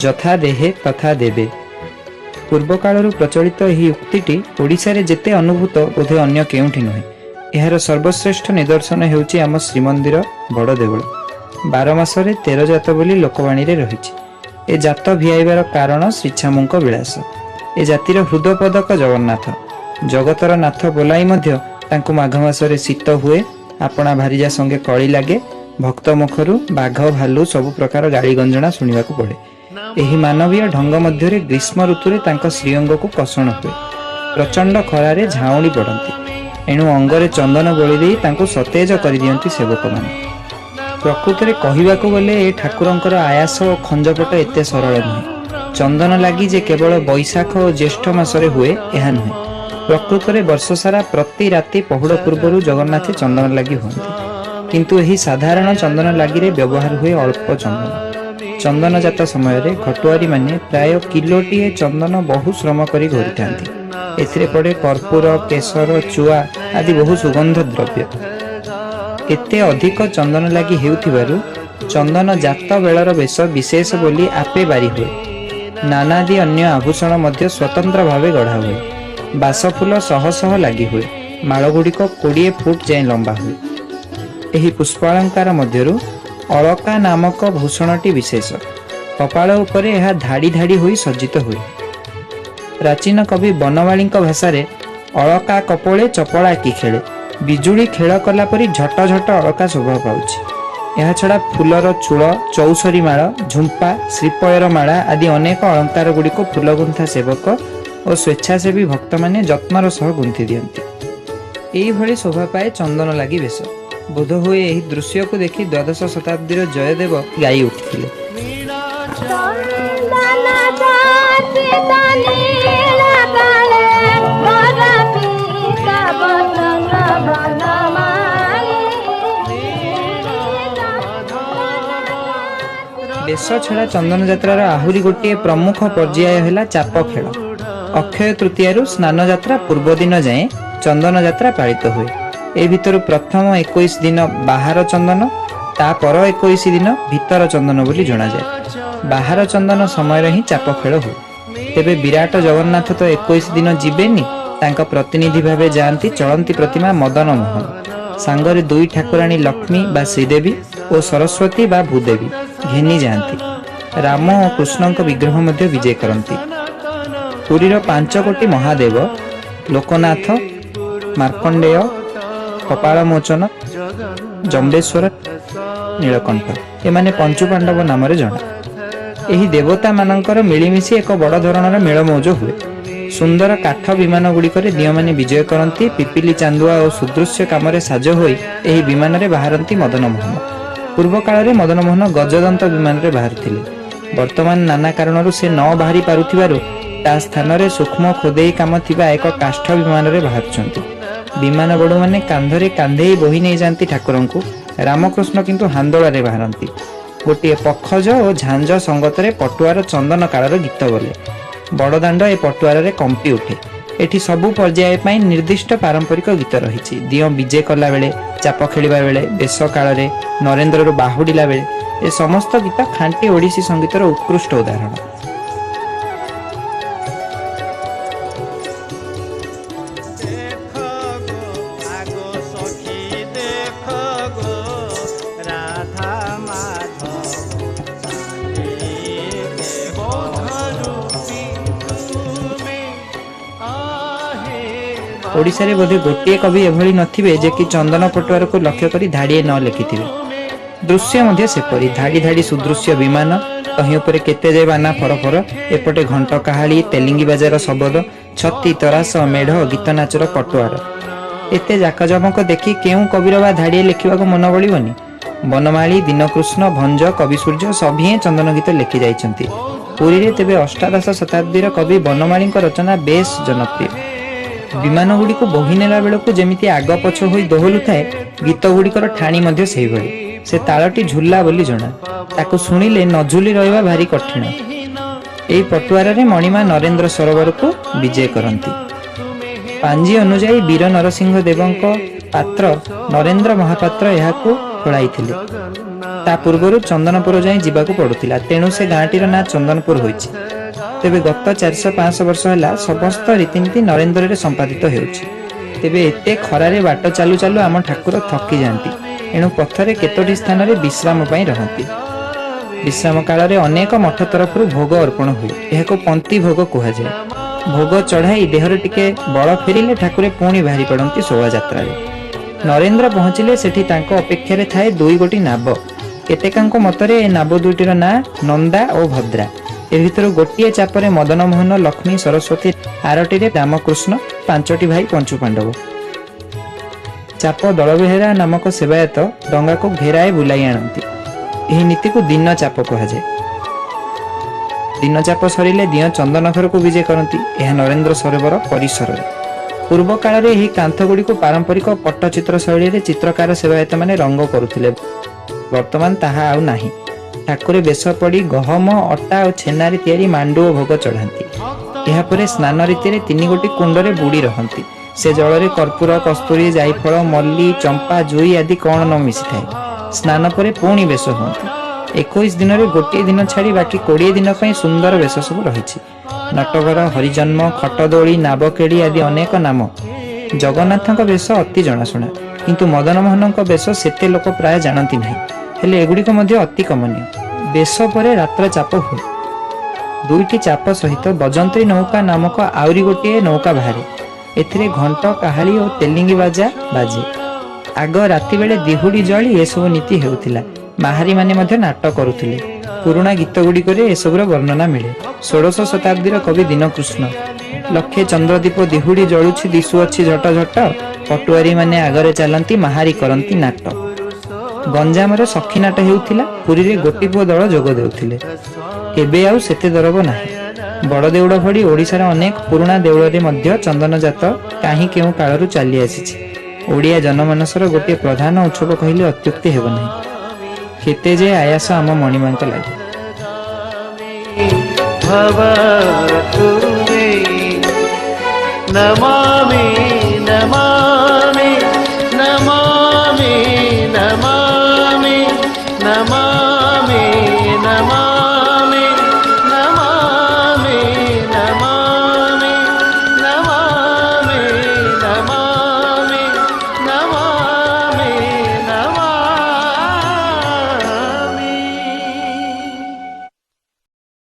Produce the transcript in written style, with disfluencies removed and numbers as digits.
ଯଥା ଦେହେ ତଥା ଦେବେ। ପୂର୍ବ କାଳରୁ ପ୍ରଚଳିତ ଏହି ଉକ୍ତିଟି ଓଡ଼ିଶାରେ ଯେତେ ଅନୁଭୂତ ବୋଧେ ଅନ୍ୟ କେଉଁଠି ନୁହେଁ। ଏହାର ସର୍ବଶ୍ରେଷ୍ଠ ନିଦର୍ଶନ ହେଉଛି ଆମ ଶ୍ରୀମନ୍ଦିର ବଡ଼ ଦେଉଳ। 12 ମାସରେ 13 ଜାତ ବୋଲି ଲୋକବାଣୀରେ ରହିଛି। ଏ ଜାତ ଭିଆଇବାର କାରଣ ଶ୍ରୀଛାମୁଙ୍କ ବିଳାସ। ଏ ଜାତିର ହୃଦପଦକ ଜଗନ୍ନାଥ। ଜଗତର ନାଥ ବୋଲାଇ ମଧ୍ୟ ତାଙ୍କୁ ମାଘ ମାସରେ ଶୀତ ହୁଏ, ଆପଣା ଭାରିଜା ସଙ୍ଗେ କଳି ଲାଗେ, ଭକ୍ତ ମୁଖରୁ ବାଘ ଭାଲୁ ସବୁ ପ୍ରକାର ଗାଳି ଗଞ୍ଜଣା ଶୁଣିବାକୁ ପଡ଼େ। ଏହି ମାନବୀୟ ଢଙ୍ଗ ମଧ୍ୟରେ ଗ୍ରୀଷ୍ମ ଋତୁରେ ତାଙ୍କ ଶ୍ରୀଅଙ୍ଗକୁ କଷଣ ହୁଏ। ପ୍ରଚଣ୍ଡ ଖରାରେ ଝାଉଁଳି ପଡ଼ନ୍ତି। ଏଣୁ ଅଙ୍ଗରେ ଚନ୍ଦନ ବୋଳି ଦେଇ ତାଙ୍କୁ ସତେଜ କରିଦିଅନ୍ତି ସେବକମାନେ। ପ୍ରକୃତରେ କହିବାକୁ ଗଲେ ଏ ଠାକୁରଙ୍କର ଆୟାସ ଓ ଖଞ୍ଜପଟ ଏତେ ସରଳ ନୁହେଁ। ଚନ୍ଦନ ଲାଗି ଯେ କେବଳ ବୈଶାଖ ଓ ଜ୍ୟେଷ୍ଠ ମାସରେ ହୁଏ ଏହା ନୁହେଁ। ପ୍ରକୃତରେ ବର୍ଷସାରା ପ୍ରତି ରାତି ପହୁଡ଼ ପୂର୍ବରୁ ଜଗନ୍ନାଥ ଚନ୍ଦନ ଲାଗି ହୁଅନ୍ତି। କିନ୍ତୁ ଏହି ସାଧାରଣ ଚନ୍ଦନ ଲାଗିରେ ବ୍ୟବହାର ହୁଏ ଅଳ୍ପ ଚନ୍ଦନ। ଚନ୍ଦନଜାତ ସମୟରେ ଘଟୁଆରୀମାନେ ପ୍ରାୟ କିଲୋଟିଏ ଚନ୍ଦନ ବହୁ ଶ୍ରମ କରି ଘୋରିଥାନ୍ତି। ଏଥିରେ ପଡ଼େ କର୍ପୂର, କେଶର, ଚୁଆ ଆଦି ବହୁ ସୁଗନ୍ଧ ଦ୍ରବ୍ୟ। ଏତେ ଅଧିକ ଚନ୍ଦନ ଲାଗି ହେଉଥିବାରୁ ଚନ୍ଦନ ଜାତ ବେଳର ବେଶ ବିଶେଷ ବୋଲି ଆପେ ବାରି ହୁଏ। ନାନାଦି ଅନ୍ୟ ଆଭୂଷଣ ମଧ୍ୟ ସ୍ୱତନ୍ତ୍ର ଭାବେ ଗଢ଼ା ହୁଏ। ବାସଫୁଲ ଶହ ଶହ ଲାଗି ହୁଏ। ମାଳଗୁଡ଼ିକ 20 ଫୁଟ ଯାଏଁ ଲମ୍ବା ହୁଏ। ଏହି ପୁଷ୍ପାଳଙ୍କାର ମଧ୍ୟରୁ ଅଳକା ନାମକ ଭୂଷଣଟି ବିଶେଷ। କପାଳ ଉପରେ ଏହା ଧାଡ଼ି ଧାଡ଼ି ହୋଇ ସଜ୍ଜିତ ହୁଏ। ପ୍ରାଚୀନ କବି ବନମାଳୀଙ୍କ ଭାଷାରେ ଅଳକା କପୋଳେ ଚପଳା କି ଖେଳେ, ବିଜୁଳି ଖେଳ କଲା ପରି ଝଟ ଝଟ ଅଳକା ଶୋଭା ପାଉଛି। ଏହାଛଡ଼ା ଫୁଲର ଚୂଳ, ଚୌସରି ମାଳ, ଝୁମ୍ପା, ଶ୍ରୀପୟର ମାଳା ଆଦି ଅନେକ ଅଳଙ୍କାର ଗୁଡ଼ିକୁ ଫୁଲଗୁନ୍ଥା ସେବକ ଓ ସ୍ୱେଚ୍ଛାସେବୀ ଭକ୍ତମାନେ ଯତ୍ନର ସହ ଗୁନ୍ଥି ଦିଅନ୍ତି। ଏଇଭଳି ଶୋଭା ପାଏ ଚନ୍ଦନ ଲାଗି ବେଶ। ବୋଧହୁଏ ଏହି ଦୃଶ୍ୟକୁ ଦେଖି ଦ୍ୱାଦଶ ଶତାବ୍ଦୀର ଜୟଦେବ ଗାଇ ଉଠିଥିଲେ। ବେଶ ଛଡ଼ା ଚନ୍ଦନ ଯାତ୍ରାର ଆହୁରି ଗୋଟିଏ ପ୍ରମୁଖ ପର୍ଯ୍ୟାୟ ହେଲା ଚାପ ଖେଳ। ଅକ୍ଷୟ ତୃତୀୟାରୁ ସ୍ନାନ ଯାତ୍ରା ପୂର୍ବ ଦିନ ଯାଏଁ ଚନ୍ଦନ ଯାତ୍ରା ପାଳିତ ହୁଏ। ଏ ଭିତରୁ ପ୍ରଥମ 21 ଦିନ ବାହାର ଚନ୍ଦନ, ତା ପର 21 ଦିନ ଭିତର ଚନ୍ଦନ ବୋଲି ଜଣାଯାଏ। ବାହାର ଚନ୍ଦନ ସମୟରେ ହିଁ ଚାପ ଖେଳ ହୁଏ। ତେବେ ବିରାଟ ଜଗନ୍ନାଥ ତ 21 ଦିନ ଯିବେନି, ତାଙ୍କ ପ୍ରତିନିଧି ଭାବେ ଯାଆନ୍ତି ଚଳନ୍ତି ପ୍ରତିମା ମଦନ ମୋହନ। ସାଙ୍ଗରେ 2 ଠାକୁରାଣୀ ଲକ୍ଷ୍ମୀ ବା ଶ୍ରୀଦେବୀ ଓ ସରସ୍ୱତୀ ବା ଭୂଦେବୀ ଘେନି ଯାଆନ୍ତି। ରାମ ଓ କୃଷ୍ଣଙ୍କ ବିଗ୍ରହ ମଧ୍ୟ ବିଜେ କରନ୍ତି। ପୁରୀର 5 କୋଟି ମହାଦେବ ଲୋକନାଥ, ମାର୍କଣ୍ଡେୟ, କପାଳମୋଚନ, ଜମ୍ବେଶ୍ୱର, ନୀଳକଣ୍ଠ ଏମାନେ ପଞ୍ଚୁପାଣ୍ଡବ ନାମରେ ଜଣା। ଏହି ଦେବତାମାନଙ୍କର ମିଳିମିଶି ଏକ ବଡ଼ ଧରଣର ମେଳମୌଜ ହୁଏ। ସୁନ୍ଦର କାଠ ବିମାନ ଗୁଡ଼ିକରେ ଦିଅଁମାନେ ବିଜୟ କରନ୍ତି। ପିପିଲି ଚାନ୍ଦୁଆ ଓ ସୁଦୃଶ୍ୟ କାମରେ ସାଜ ହୋଇ ଏହି ବିମାନରେ ବାହାରନ୍ତି ମଦନମୋହନ। ପୂର୍ବ କାଳରେ ମଦନମୋହନ ଗଜଦନ୍ତ ବିମାନରେ ବାହାରିଥିଲେ। ବର୍ତ୍ତମାନ ନାନା କାରଣରୁ ସେ ନ ବାହାରି ପାରୁଥିବାରୁ ତା ସ୍ଥାନରେ ସୂକ୍ଷ୍ମ ଖୋଦେଇ କାମ ଥିବା ଏକ କାଷ୍ଠ ବିମାନରେ ବାହାରୁଛନ୍ତି। ବିମାନ ବଡ଼ୁମାନେ କାନ୍ଧରେ କାନ୍ଧେଇ ବୋହି ନେଇଯାଆନ୍ତି ଠାକୁରଙ୍କୁ। ରାମକୃଷ୍ଣ କିନ୍ତୁ ହାନ୍ଦୋଳାରେ ବାହାରନ୍ତି। ଗୋଟିଏ ପଖଜ ଓ ଝାଞ୍ଜ ସଙ୍ଗତରେ ପଟୁଆର ଚନ୍ଦନ କାଳର ଗୀତ ବୋଲେ। ବଡ଼ଦାଣ୍ଡ ଏ ପଟୁଆରରେ କମ୍ପି ଉଠେ। ଏଠି ସବୁ ପର୍ଯ୍ୟାୟ ପାଇଁ ନିର୍ଦ୍ଦିଷ୍ଟ ପାରମ୍ପରିକ ଗୀତ ରହିଛି। ଦିଅଁ ବିଜେ କଲାବେଳେ, ଚାପ ଖେଳିବା ବେଳେ, ବେଶ କାଳରେ, ନରେନ୍ଦ୍ରରୁ ବାହୁଡ଼ିଲା ବେଳେ, ଏ ସମସ୍ତ ଗୀତ ଖାଣ୍ଟି ଓଡ଼ିଶୀ ସଙ୍ଗୀତର ଉତ୍କୃଷ୍ଟ ଉଦାହରଣ। ଓଡ଼ିଶାରେ ବୋଧେ ଗୋଟିଏ କବି ଏଭଳି ନଥିବେ ଯେ କି ଚନ୍ଦନ ପଟୁଆରକୁ ଲକ୍ଷ୍ୟ କରି ଧାଡ଼ିଏ ନ ଲେଖିଥିବେ। ଦୃଶ୍ୟ ମଧ୍ୟ ସେପରି। ଧାଡ଼ି ଧାଡ଼ି ସୁଦୃଶ୍ୟ ବିମାନ, ତହିଁ ଉପରେ କେତେ ଯେ ବାନା ଫରଫର, ଏପଟେ ଘଣ୍ଟ କାହାଳି, ତେଲିଙ୍ଗି ବାଜାର ଶବଦ, ଛତି ତରାସ, ମେଢ଼, ଗୀତ ନାଚର ପଟୁଆର। ଏତେ ଜାକଜମକ ଦେଖି କେଉଁ କବିର ବା ଧାଡ଼ିଏ ଲେଖିବାକୁ ମନ ବଳିବନି। ବନମାଳୀ, ଦୀନକୃଷ୍ଣ, ଭଞ୍ଜ, କବିସୂର୍ଯ୍ୟ ସଭିଏଁ ଚନ୍ଦନ ଗୀତ ଲେଖି ଯାଇଛନ୍ତି ପୁରୀରେ। ତେବେ ଅଷ୍ଟାଦଶ ଶତାବ୍ଦୀର କବି ବନମାଳୀଙ୍କ ରଚନା ବେଶ ଜନପ୍ରିୟ। ବିମାନ ଗୁଡ଼ିକୁ ବୋହି ନେଲା ବେଳକୁ ଯେମିତି ଆଗ ପଛ ହୋଇ ଦୋହଲୁଥାଏ, ଗୀତ ଗୁଡ଼ିକର ଠାଣି ମଧ୍ୟ ସେହିଭଳି। ସେ ତାଳଟି ଝୁଲା ବୋଲି ଜଣା। ତାକୁ ଶୁଣିଲେ ନ ଝୁଲି ରହିବା ଭାରି କଠିନ। ଏହି ପଟୁଆରରେ ମଣିମା ନରେନ୍ଦ୍ର ସରୋବରକୁ ବିଜେ କରନ୍ତି। ପାଞ୍ଜି ଅନୁଯାୟୀ ବୀର ନରସିଂହ ଦେବଙ୍କ ପାତ୍ର ନରେନ୍ଦ୍ର ମହାପାତ୍ର ଏହାକୁ ଖୋଳାଇଥିଲେ। ता पूर्व चंदनपुर जाए जीवाकू पड़ुथिला, तेणु से गाँटीर ना चंदनपुर होइछि। तेबे गत 400-500 वर्ष है समस्त रीतिनीति नरेन्द्र रे संपादित होउछि। तेबे एते खरारे बाट चालू चालू आम ठाकुर थकी जाती, एणु पथरे केतोटी स्थान रे विश्राम पाई रहंती। विश्राम काल रे अनेक मठ तरफ भोग अर्पण हुए, एहाको पंक्ति भोग कहुए। भोग चढ़ाई देहर टिके बल फेरिले ठाकुरे पुणी बाहरी पड़ती शोभा यात्रा रे। नरेन्द्र पहुँचिले सेठी तांको अपेक्षा रे थाए 2 गोटी नाव। केतेकांको मतरे ए नाव दुईटीर ना नंदा और भद्रा। ए भितर गोटे चापरे मदन मोहन, लक्ष्मी, सरस्वती, आरटी रे रामकृष्ण, 5टी भाई पंचु पांडव। चाप दलबेहेरा नामक सेवायत डंगा को घेराए बुलाई आनती। यह नीति को दिन चाप कहुए। दिन चाप सरिले दिय चंदनघर को विजय करती। यह नरेन्द्र सरोवर परिसर। पूर्व काल में कांथगुड़ी को पारंपरिक पट्टचित्र शैली रे चित्रकार सेवायत माने रंग करुथिले। वर्तमान ताहा आउ नाही। ठाकुरे बेश पड़ी गहम, अटा और छेनारे तैयारी मांडू और भोग चढ़ाती। यापर स्नान रीति 3 गोटी कुंडरे बुड़ी रहती। से जल कर्पूर, कस्तूरी, जायफल, मल्ली, चंपा, जुई आदि कौन न मिसी थाए। स्नान पर पुणी बेश हुंती। 21 दिन में गोटे दिन छाड़ी बाकी 20 दिन पर सुंदर बेश सब रही। नटवर, हरिजन्म, खटदोली, नाबकेड़ी आदि अनेक नाम। जगन्नाथ बेश अति जनाशुना, किंतु मदन मोहन बेश सेते लोक प्राय जानती नहीं। हेले एगुड़िक मध्य अति कमनीय। बेश पर रात्र चाप हुए। 2टी चाप सहित बजंत्री नौका नामक आउरी गोटे नौका बाहरे। एथिरे घंट, काहाली और तेलिंगी बाजा बाजे। आग राति बेले दिहुड़ी जली एसबू नीति हेउथिला। माहारी माने मध्य नाटक करुथिले। पुराणा गीत गुड़िक एसबूर वर्णना मिले। 16 शताब्दीर कवि दीनकृष्ण लक्षे चंद्रदीप दिहुड़ी जलुछि दिशुअछि झट झट, पटुआरी माने आगरे चलती माहारी करती नाट। गंजाम सखी नाट हेउथिला। पुरी रे गोटी पुओ दल जोग देउथिले। एबे आउ सेते दरब नाही। बड़ देउड़ भड़ी ओडिशार अनेक पुराणा देउळ रे मध्य चंदनजात काहीं केउ कालरू चली आसीछि। ओडिया जनमानसर गोटे प्रधान उत्सव कहिले अत्युक्ति हेब नाही। केते जे आयास आम मणिमांक लागे। नमामि